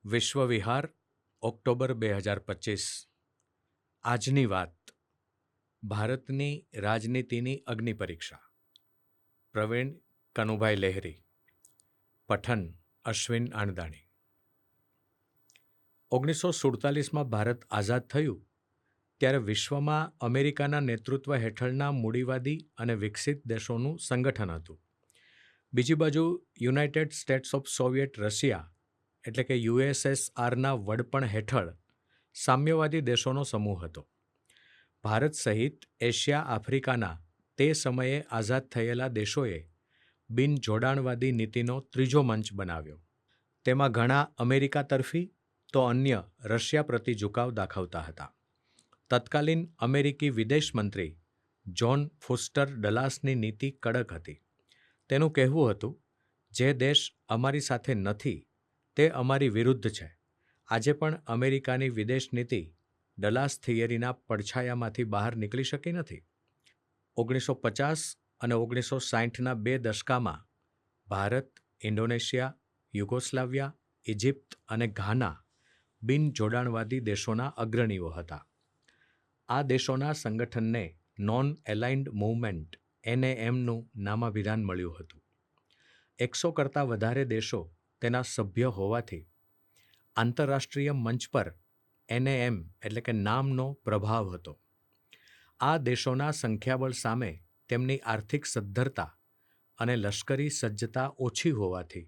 વિશ્વ વિહાર ઓક્ટોબર 2025. આજની વાત. ભારતની રાજનીતિની અગ્નિ પરીક્ષા. પ્રવીણ કનુભાઈ લહેરી. પઠન અશ્વિન આણદાણી. 1947માં ભારત આઝાદ થયું ત્યારે વિશ્વમાં અમેરિકાના નેતૃત્વ હેઠળના મૂડીવાદી અને વિકસિત દેશોનું સંગઠન હતું. બીજી બાજુ United states of Soviet Russia એટલે કે યુએસએસઆરના વડપણ હેઠળ સામ્યવાદી દેશોનો સમૂહ હતો. ભારત સહિત એશિયા આફ્રિકાના તે સમયે આઝાદ થયેલા દેશોએ બિનજોડાણવાદી નીતિનો ત્રીજો મંચ બનાવ્યો. તેમાં ઘણા અમેરિકા તરફી તો અન્ય રશિયા પ્રતિ ઝુકાવ દાખવતા હતા. તત્કાલીન અમેરિકી વિદેશ મંત્રી જ્હોન ફોસ્ટર ડલાસની નીતિ કડક હતી. તેનું કહેવું હતું, જે દેશ અમારી સાથે નથી તે અમારી વિરુદ્ધ છે. આજે પણ અમેરિકાની વિદેશ નીતિ ડલાસ થિયરીના પડછાયામાંથી બહાર નીકળી શકી નથી. 1950 અને 1960ના 2 દશકામાં ભારત, ઇન્ડોનેશિયા, યુગોસ્લાવિયા, ઇજિપ્ત અને ઘાના બિનજોડાણવાદી દેશોના અગ્રણીઓ હતા. આ દેશોના સંગઠનને નોન એલાઇન્ડ મૂવમેન્ટ NAMનું નામાભિધાન મળ્યું હતું. 100 કરતાં વધારે દેશો તેના સભ્ય હોવાથી આંતરરાષ્ટ્રીય મંચ પર NAM એટલે કે નામનો પ્રભાવ હતો. આ દેશોના સંખ્યાબળ સામે તેમની આર્થિક સદ્ધરતા અને લશ્કરી સજ્જતા ઓછી હોવાથી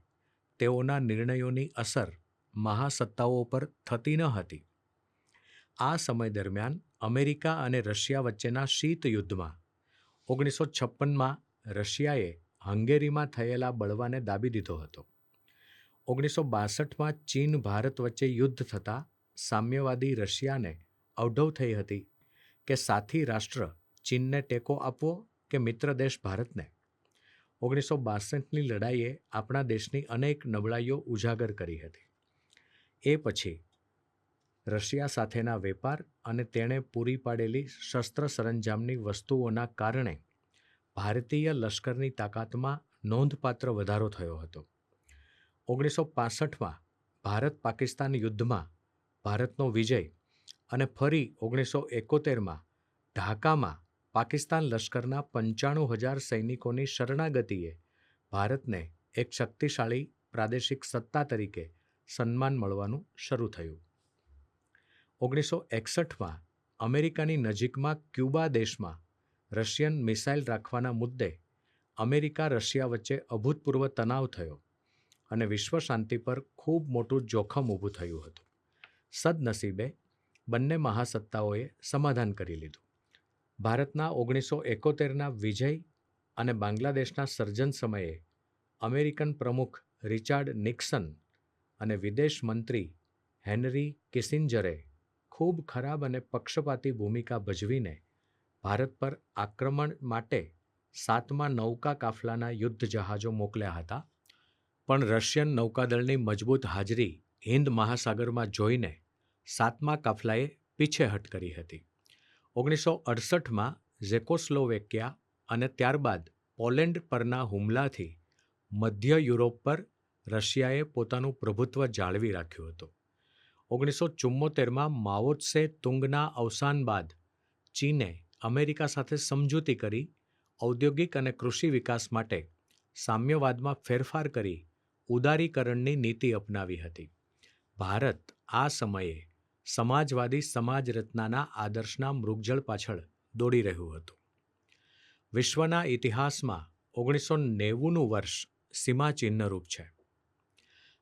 તેઓના નિર્ણયોની અસર મહાસત્તાઓ પર થતી ન હતી. આ સમય દરમિયાન અમેરિકા અને રશિયા વચ્ચેના શીત યુદ્ધમાં 1956માં રશિયાએ હંગેરીમાં થયેલા બળવાને દાબી દીધો હતો. 1962માં ચીન ભારત વચ્ચે યુદ્ધ થતાં સામ્યવાદી રશિયાને અવઢવ થઈ હતી કે સાથી રાષ્ટ્ર ચીનને ટેકો આપવો કે મિત્ર દેશ ભારતને. 1962ની લડાઈએ આપણા દેશની અનેક નબળાઈઓ ઉજાગર કરી હતી. એ પછી રશિયા સાથેના વેપાર અને તેણે પૂરી પાડેલી શસ્ત્ર સરંજામની વસ્તુઓના કારણે ભારતીય લશ્કરની તાકાતમાં નોંધપાત્ર વધારો થયો હતો. 1965માં ભારત પાકિસ્તાન યુદ્ધમાં ભારતનો વિજય અને ફરી 1971માં ઢાકામાં પાકિસ્તાન લશ્કરના 95,000 સૈનિકોની શરણાગતિએ ભારતને એક શક્તિશાળી પ્રાદેશિક સત્તા તરીકે સન્માન મળવાનું શરૂ થયું. 1961માં અમેરિકાની નજીકમાં ક્યુબા દેશમાં રશિયન મિસાઇલ રાખવાના મુદ્દે અમેરિકા રશિયા વચ્ચે અભૂતપૂર્વ તણાવ થયો અને વિશ્વ શાંતિ પર ખૂબ મોટું જોખમ ઊભું થયું હતું. સદનસીબે બંને મહાસત્તાઓએ સમાધાન કરી લીધું. ભારતના 1971ના વિજય અને બાંગ્લાદેશના સર્જન સમયે અમેરિકન પ્રમુખ રિચાર્ડ નિક્સન અને વિદેશ મંત્રી હેનરી કિસિંજરે ખૂબ ખરાબ અને પક્ષપાતી ભૂમિકા ભજવીને ભારત પર આક્રમણ માટે 7મા નૌકા કાફલાના યુદ્ધ જહાજો મોકલ્યા હતા. પણ રશિયન નૌકાદળની મજબૂત હાજરી હિન્દ મહાસાગરમાં જોઈને 7મા કાફલાએ પીછેહટ કરી હતી. 1968માં ઝેકોસ્લોવેકિયા અને ત્યારબાદ પોલેન્ડ પરના હુમલાથી મધ્ય યુરોપ પર રશિયાએ પોતાનું પ્રભુત્વ જાળવી રાખ્યું હતું. 1974માં માઓ ત્સે તુંગના અવસાન બાદ ચીને અમેરિકા સાથે સમજૂતી કરી ઔદ્યોગિક અને કૃષિ વિકાસ માટે સામ્યવાદમાં ફેરફાર કરી ઉદારીકરણની નીતિ અપનાવી હતી. ભારત આ સમયે સમાજવાદી સમાજ રચનાના આદર્શના મૃગજળ પાછળ દોડી રહ્યું હતું. વિશ્વના ઇતિહાસમાં 1990નું વર્ષ સીમાચિહ્નરૂપ છે.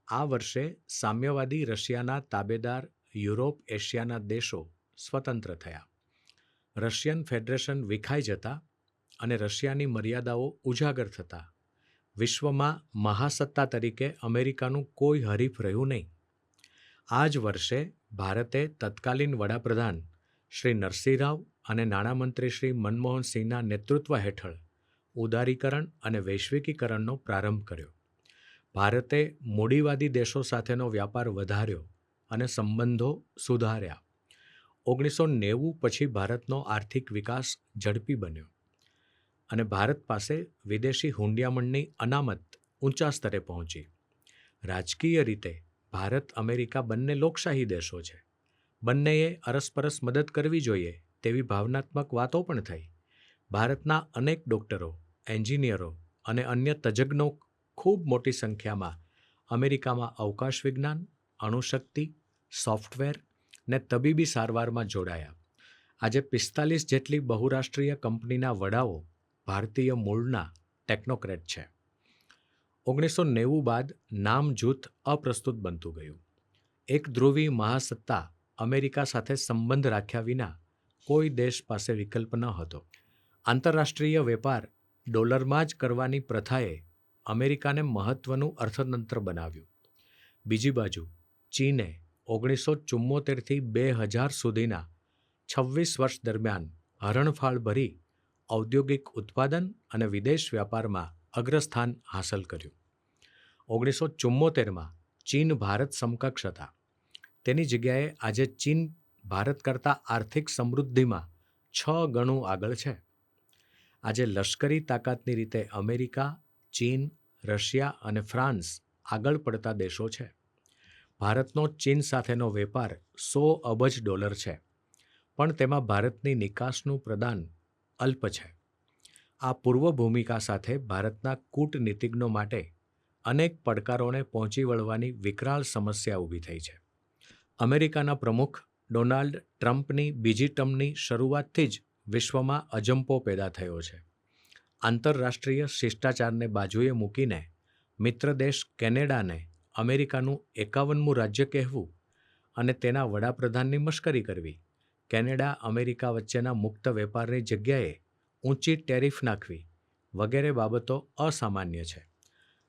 આ વર્ષે સામ્યવાદી રશિયાના તાબેદાર યુરોપ એશિયાના દેશો સ્વતંત્ર થયા. રશિયન ફેડરેશન વિખાઈ જતા અને રશિયાની મર્યાદાઓ ઉજાગર થતા વિશ્વમાં મહાસત્તા તરીકે અમેરિકાનું કોઈ હરીફ રહ્યું નહીં. આ જ વર્ષે ભારતે તત્કાલીન વડાપ્રધાન શ્રી નરસિંહ રાવ અને નાણામંત્રી શ્રી મનમોહન સિંહના નેતૃત્વ હેઠળ ઉદારીકરણ અને વૈશ્વિકીકરણનો પ્રારંભ કર્યો. ભારતે મૂડીવાદી દેશો સાથેનો વ્યાપાર વધાર્યો અને સંબંધો સુધાર્યા. 1990 પછી ભારતનો આર્થિક વિકાસ ઝડપી બન્યો અને ભારત પાસે વિદેશી હુંડિયામણની અનામત ઊંચા સ્તરે પહોંચી. રાજકીય રીતે ભારત અમેરિકા બંને લોકશાહી દેશો છે. બંનેએ અરસપરસ મદદ કરવી જોઈએ તેવી ભાવનાત્મક વાતો પણ થઈ. ભારતના અનેક ડૉક્ટરો, એન્જિનિયરો અને અન્ય તજજ્ઞો ખૂબ મોટી સંખ્યામાં અમેરિકામાં અવકાશ વિજ્ઞાન, અણુશક્તિ, સોફ્ટવેર ને તબીબી સારવારમાં જોડાયા. આજે 45 જેટલી બહુરાષ્ટ્રીય કંપનીના વડાઓ ભારતીય મૂળના ટેકનોક્રેટ છે. 1990 બાદ નામ જૂથ અપ્રસ્તુત બનતું ગયું. એક ધ્રુવી મહાસત્તા અમેરિકા સાથે સંબંધ રાખ્યા વિના કોઈ દેશ પાસે વિકલ્પ ન હતો. આંતરરાષ્ટ્રીય વેપાર ડોલરમાં જ કરવાની પ્રથાએ અમેરિકાને મહત્વનું અર્થતંત્ર બનાવ્યું. બીજી બાજુ ચીને 1974થી 2000 સુધીના 26 વર્ષ દરમિયાન હરણફાળ ભરી ઔદ્યોગિક ઉત્પાદન અને વિદેશ વ્યાપારમાં અગ્રસ્થાન હાંસલ કર્યું. 1974માં ચીન ભારત સમકક્ષ હતા. તેની જગ્યાએ આજે ચીન ભારત કરતાં આર્થિક સમૃદ્ધિમાં 6 ગણું આગળ છે. આજે લશ્કરી તાકાતની રીતે અમેરિકા, ચીન, રશિયા અને ફ્રાન્સ આગળ પડતા દેશો છે. ભારતનો ચીન સાથેનો વેપાર $100 અબજ છે, પણ તેમાં ભારતની નિકાસનું પ્રદાન અલ્પ છે. આ પૂર્વ ભૂમિકા સાથે ભારતના કૂટનીતિજ્ઞો માટે અનેક પડકારોને પહોંચી વળવાની વિકરાળ સમસ્યા ઊભી થઈ છે. અમેરિકાના પ્રમુખ ડોનાલ્ડ ટ્રમ્પની બીજી ટર્મની શરૂઆતથી જ વિશ્વમાં અજંપો પેદા થયો છે. આંતરરાષ્ટ્રીય શિષ્ટાચારને બાજુએ મૂકીને મિત્ર દેશ કેનેડાને અમેરિકાનું 51મું રાજ્ય કહેવું અને તેના વડાપ્રધાનની મશ્કરી કરવી, કેનેડા અમેરિકા વચ્ચેના મુક્ત વેપારની જગ્યાએ ઊંચી ટેરિફ નાખવી વગેરે બાબતો અસામાન્ય છે.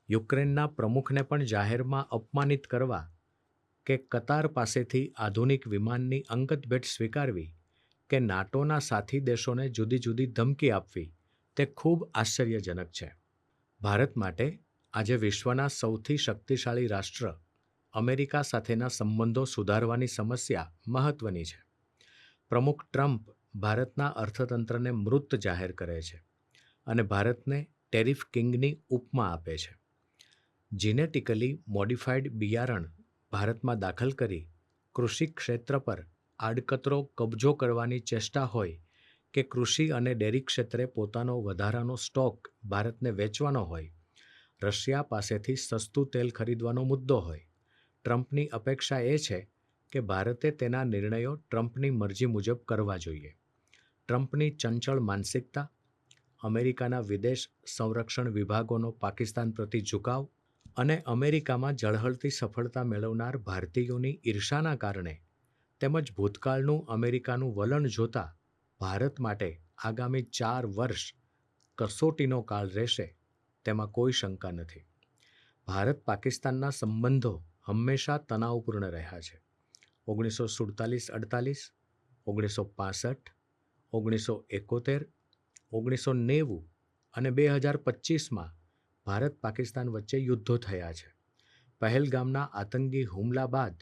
યુક્રેનના પ્રમુખને પણ જાહેરમાં અપમાનિત કરવા કે કતાર પાસેથી આધુનિક વિમાનની અંગત ભેટ સ્વીકારવી કે નાટોના સાથી દેશોને જુદી જુદી ધમકી આપવી તે ખૂબ આશ્ચર્યજનક છે. ભારત માટે આજે વિશ્વના સૌથી શક્તિશાળી રાષ્ટ્ર અમેરિકા સાથેના સંબંધો સુધારવાની સમસ્યા મહત્વની છે. પ્રમુખ ટ્રમ્પ ભારતના અર્થતંત્રને મૃત જાહેર કરે છે અને ભારતને ટેરિફ કિંગની ઉપમા આપે છે. જીનેટિકલી મોડિફાઈડ બિયારણ ભારતમાં દાખલ કરી કૃષિ ક્ષેત્ર પર આડકતરો કબજો કરવાની ચેષ્ટા હોય કે કૃષિ અને ડેરી ક્ષેત્રે પોતાનો વધારાનો સ્ટોક ભારતને વેચવાનો હોય, રશિયા પાસેથી સસ્તું તેલ ખરીદવાનો મુદ્દો હોય, ટ્રમ્પની અપેક્ષા એ છે કે ભારતે તેના નિર્ણયો ટ્રમ્પની મરજી મુજબ કરવા જોઈએ. ટ્રમ્પની ચંચળ માનસિકતા, અમેરિકાના વિદેશ સંરક્ષણ વિભાગોનો પાકિસ્તાન પ્રતિ ઝુકાવ અને અમેરિકામાં ઝળહળતી સફળતા મેળવનાર ભારતીયોની ઈર્ષાના કારણે તેમજ ભૂતકાળનું અમેરિકાનું વલણ જોતા ભારત માટે આગામી 4 વર્ષ કસોટીનો કાળ રહેશે તેમાં કોઈ શંકા નથી. ભારત પાકિસ્તાનના સંબંધો હંમેશા તણાવપૂર્ણ રહ્યા છે. 1947-48, 1965, 1971, 1990 અને 2025માં ભારત પાકિસ્તાન વચ્ચે યુદ્ધો થયા છે. પહેલગામના આતંકી હુમલા બાદ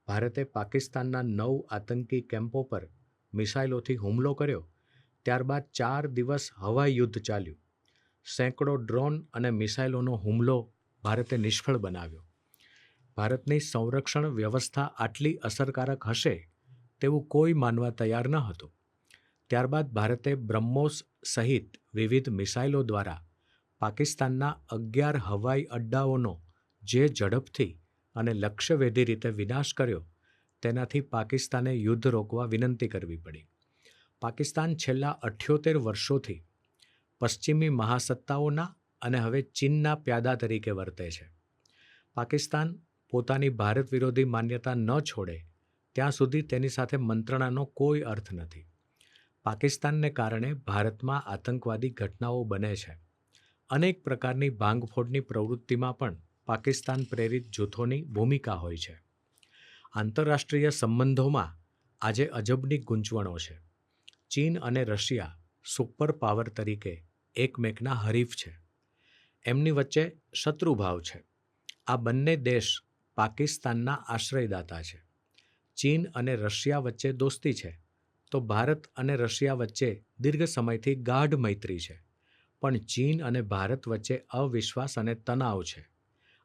ભારતે પાકિસ્તાનના 9 આતંકી કેમ્પો પર મિસાઇલોથી હુમલો કર્યો. ત્યારબાદ 4 દિવસ હવાઈ યુદ્ધ ચાલ્યું. સેંકડો ડ્રોન અને મિસાઇલોનો હુમલો ભારતે નિષ્ફળ બનાવ્યો. ભારતની સંરક્ષણ વ્યવસ્થા આટલી અસરકારક હશે તેવું કોઈ માનવા તૈયાર ન હતું. ત્યારબાદ ભારતે બ્રહ્મોસ સહિત વિવિધ મિસાઇલો દ્વારા પાકિસ્તાનના 11 હવાઈ અડ્ડાઓનો જે ઝડપથી અને લક્ષ્યવેધી રીતે વિનાશ કર્યો તેનાથી પાકિસ્તાને યુદ્ધ રોકવા વિનંતી કરવી પડી. પાકિસ્તાન છેલ્લા 78 વર્ષોથી પશ્ચિમી મહાસત્તાઓના અને હવે ચીનના પ્યાદા તરીકે વર્તે છે. પાકિસ્તાન પોતાની ભારત વિરોધી માન્યતા ન છોડે ત્યાં સુધી તેની સાથે મંત્રણાનો કોઈ અર્થ નથી. પાકિસ્તાનને કારણે ભારતમાં આતંકવાદી ઘટનાઓ બને છે. અનેક પ્રકારની ભાંગફોડની પ્રવૃત્તિમાં પણ પાકિસ્તાન પ્રેરિત જૂથોની ભૂમિકા હોય છે. આંતરરાષ્ટ્રીય સંબંધોમાં આજે અજબની ગૂંચવણો છે. ચીન અને રશિયા સુપર પાવર તરીકે એકમેકના હરીફ છે. એમની વચ્ચે શત્રુભાવ છે. આ બંને દેશ પાકિસ્તાનના આશ્રયદાતા છે. ચીન અને રશિયા વચ્ચે દોસ્તી છે તો ભારત અને રશિયા વચ્ચે દીર્ઘ સમયથી ગાઢ મૈત્રી છે. પણ ચીન અને ભારત વચ્ચે અવિશ્વાસ અને તણાવ છે.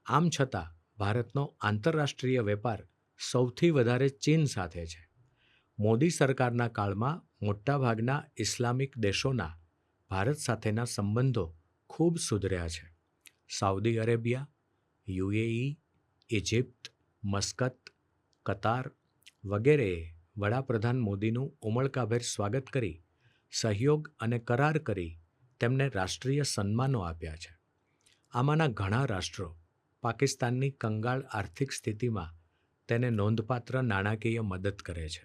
આમ છતાં ભારતનો આંતરરાષ્ટ્રીય વેપાર સૌથી વધારે ચીન સાથે છે. મોદી સરકારના કાળમાં મોટાભાગના ઇસ્લામિક દેશોના ભારત સાથેના સંબંધો ખૂબ સુધર્યા છે. Saudi Arabia, UAE, Egypt, Muscat, Qatar વગેરેએ વડાપ્રધાન મોદીનું ઉમળકાભેર સ્વાગત કરી સહયોગ અને કરાર કરી તેમને રાષ્ટ્રીય સન્માનો આપ્યા છે. આમાંના ઘણા રાષ્ટ્રો પાકિસ્તાનની કંગાળ આર્થિક સ્થિતિમાં તેને નોંધપાત્ર નાણાકીય મદદ કરે છે.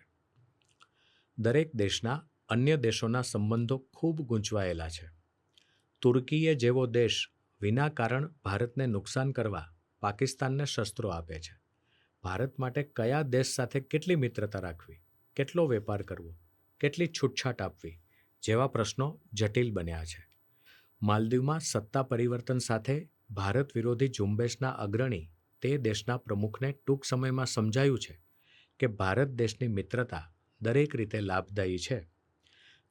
દરેક દેશના અન્ય દેશોના સંબંધો ખૂબ ગૂંચવાયેલા છે. તુર્કીએ જેવો દેશ વિના કારણ ભારતને નુકસાન કરવા પાકિસ્તાનને શસ્ત્રો આપે છે. ભારત માટે કયા દેશ સાથે કેટલી મિત્રતા રાખવી, કેટલો વેપાર કરવો, કેટલી છૂટછાટ આપવી જેવા પ્રશ્નો જટિલ બન્યા છે. માલદીવમાં સત્તા પરિવર્તન સાથે ભારત વિરોધી ઝુંબેશના અગ્રણી તે દેશના પ્રમુખને ટૂંક સમયમાં સમજાયું છે કે ભારત દેશની મિત્રતા દરેક રીતે લાભદાયી છે.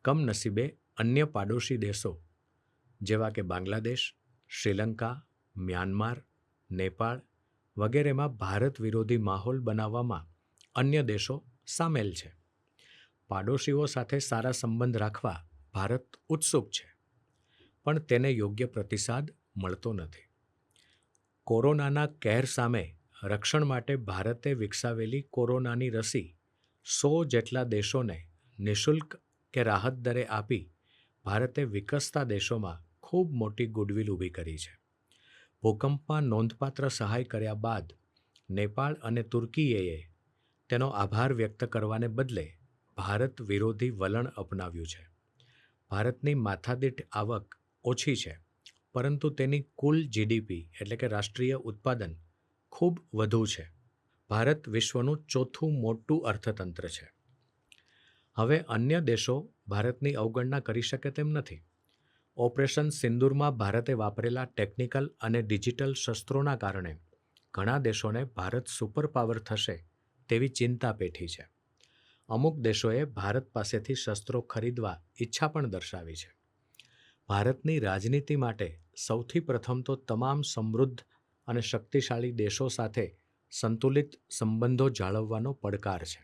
કમનસીબે અન્ય પાડોશી દેશો જેવા કે બાંગ્લાદેશ, શ્રીલંકા, મ્યાનમાર, નેપાળ વગેરેમાં ભારત વિરોધી માહોલ બનાવવામાં અન્ય દેશો સામેલ છે. પાડોશીઓ સાથે સારા સંબંધ રાખવા ભારત ઉત્સુક છે, પણ તેને યોગ્ય પ્રતિસાદ મળતો નથી. કોરોનાના કહેર સામે રક્ષણ માટે ભારતે વિકસાવેલી કોરોનાની રસી 100 જેટલા દેશોને નિઃશુલ્ક કે રાહત દરે આપી ભારતે વિકસતા દેશોમાં ખૂબ મોટી ગુડવિલ ઊભી કરી છે. ભૂકંપમાં નોંધપાત્ર સહાય કર્યા બાદ નેપાળ અને તુર્કીએ તેનો આભાર વ્યક્ત કરવાને બદલે ભારત વિરોધી વલણ અપનાવ્યું છે. ભારતની માથાદીઠ આવક ઓછી છે, પરંતુ તેની કુલ જીડીપી એટલે કે રાષ્ટ્રીય ઉત્પાદન ખૂબ વધુ છે. ભારત વિશ્વનું ચોથું મોટું અર્થતંત્ર છે. હવે અન્ય દેશો ભારતની અવગણના કરી શકે તેમ નથી. ઓપરેશન સિંદૂરમાં ભારતે વાપરેલા ટેકનિકલ અને ડિજિટલ શસ્ત્રોના કારણે ઘણા દેશોને ભારત સુપર પાવર થશે તેવી ચિંતા પેઠી છે. અમુક દેશોએ ભારત પાસેથી શસ્ત્રો ખરીદવા ઈચ્છા પણ દર્શાવી છે. ભારતની રાજનીતિ માટે સૌથી પ્રથમ તો તમામ સમૃદ્ધ અને શક્તિશાળી દેશો સાથે સંતુલિત સંબંધો જાળવવાનો પડકાર છે.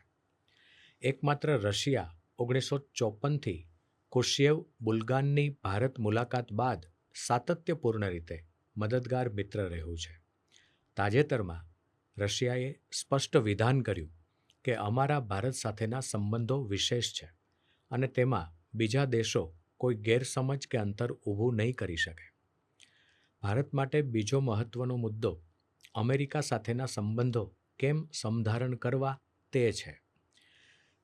એકમાત્ર રશિયા 1954થી ખુશ્ચેવ બુલગાનની ભારત મુલાકાત બાદ સાતત્યપૂર્ણ રીતે મદદગાર મિત્ર રહ્યું છે. તાજેતરમાં રશિયાએ સ્પષ્ટ વિધાન કર્યું કે અમારા ભારત સાથેના સંબંધો વિશેષ છે અને તેમાં બીજા દેશો કોઈ ગેરસમજ કે અંતર ઊભું નહીં કરી શકે. ભારત માટે બીજો મહત્વનો મુદ્દો અમેરિકા સાથેના સંબંધો કેમ સમધારણ કરવા તે છે.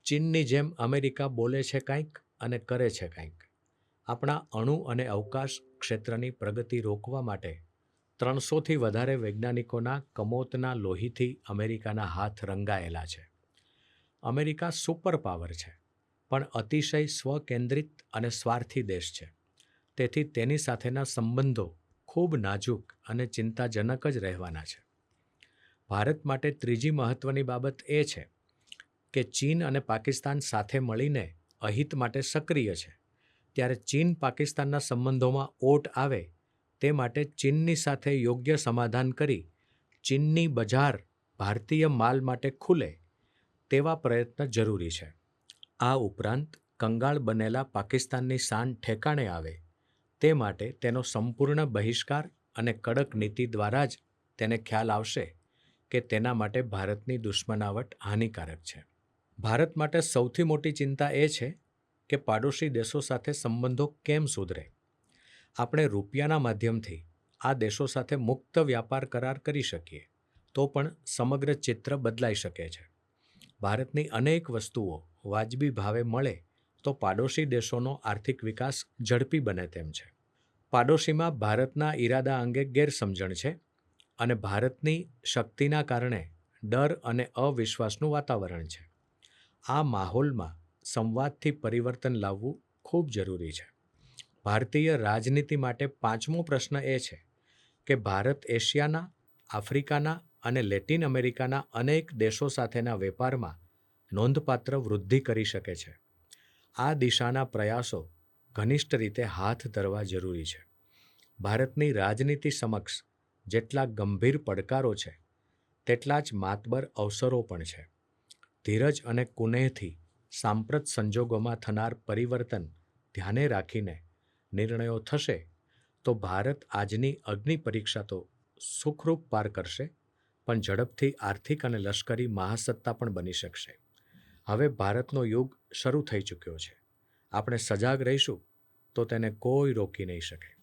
ચીનની જેમ અમેરિકા બોલે છે કંઈક અને કરે છે કંઈક. આપણા અણુ અને અવકાશ ક્ષેત્રની પ્રગતિ રોકવા માટે 300થી વધારે વૈજ્ઞાનિકોના કમોતના લોહીથી અમેરિકાના હાથ રંગાયેલા છે. અમેરિકા સુપર પાવર છે, પણ અતિશય સ્વકેન્દ્રિત અને સ્વાર્થી દેશ છે. તેથી તેની સાથેના સંબંધો ખૂબ નાજુક અને ચિંતાજનક જ રહેવાના છે. ભારત માટે ત્રીજી મહત્વની બાબત એ છે કે ચીન અને પાકિસ્તાન સાથે મળીને અહિત માટે સક્રિય છે. ત્યારે ચીન પાકિસ્તાનના સંબંધોમાં ઓટ આવે તે માટે ચીનની સાથે યોગ્ય સમાધાન કરી ચીનની બજાર ભારતીય માલ માટે ખુલે તેવા પ્રયત્ન જરૂરી છે. આ ઉપરાંત કંગાળ બનેલા પાકિસ્તાનની શાન ઠેકાણે આવે તે માટે તેનો સંપૂર્ણ બહિષ્કાર અને કડક નીતિ દ્વારા જ તેને ખ્યાલ આવશે કે તેના માટે ભારતની દુશ્મનાવટ હાનિકારક છે. ભારત માટે સૌથી મોટી ચિંતા એ છે કે પાડોશી દેશો સાથે સંબંધો કેમ સુધરે. આપણે રૂપિયાના માધ્યમથી આ દેશો સાથે મુક્ત વ્યાપાર કરાર કરી શકીએ તો પણ સમગ્ર ચિત્ર બદલાઈ શકે છે. ભારતની અનેક વસ્તુઓ વાજબી ભાવે મળે તો પાડોશી દેશોનો આર્થિક વિકાસ ઝડપી બને તેમ છે. પાડોશીમાં ભારતના ઈરાદા અંગે ગેરસમજણ છે અને ભારતની શક્તિના કારણે ડર અને અવિશ્વાસનું વાતાવરણ છે. આ માહોલમાં સંવાદથી પરિવર્તન લાવવું ખૂબ જરૂરી છે. ભારતીય રાજનીતિ માટે પાંચમો પ્રશ્ન એ છે કે ભારત એશિયાના, આફ્રિકાના અને લેટિન અમેરિકાના અનેક દેશો સાથેના વેપારમાં નોંધપાત્ર વૃદ્ધિ કરી શકે છે. આ દિશાના પ્રયાસો ઘનિષ્ઠ રીતે હાથ ધરવા જરૂરી છે. ભારતની રાજનીતિ સમક્ષ જેટલા ગંભીર પડકારો છે તેટલા જ માતબર અવસરો પણ છે. ધીરજ અને કુનેહથી સાંપ્રત સંજોગોમાં થનાર પરિવર્તન ધ્યાને રાખીને નિર્ણયો થશે તો ભારત આજની અગ્નિ પરીક્ષા તો સુખરૂપ પાર કરશે, પણ ઝડપથી આર્થિક અને લશ્કરી મહાસત્તા પણ બની શકશે. હવે ભારતનો યુગ શરૂ થઈ ચૂક્યો છે. આપણે સજાગ રહીશું તો તેને કોઈ રોકી નહીં શકે.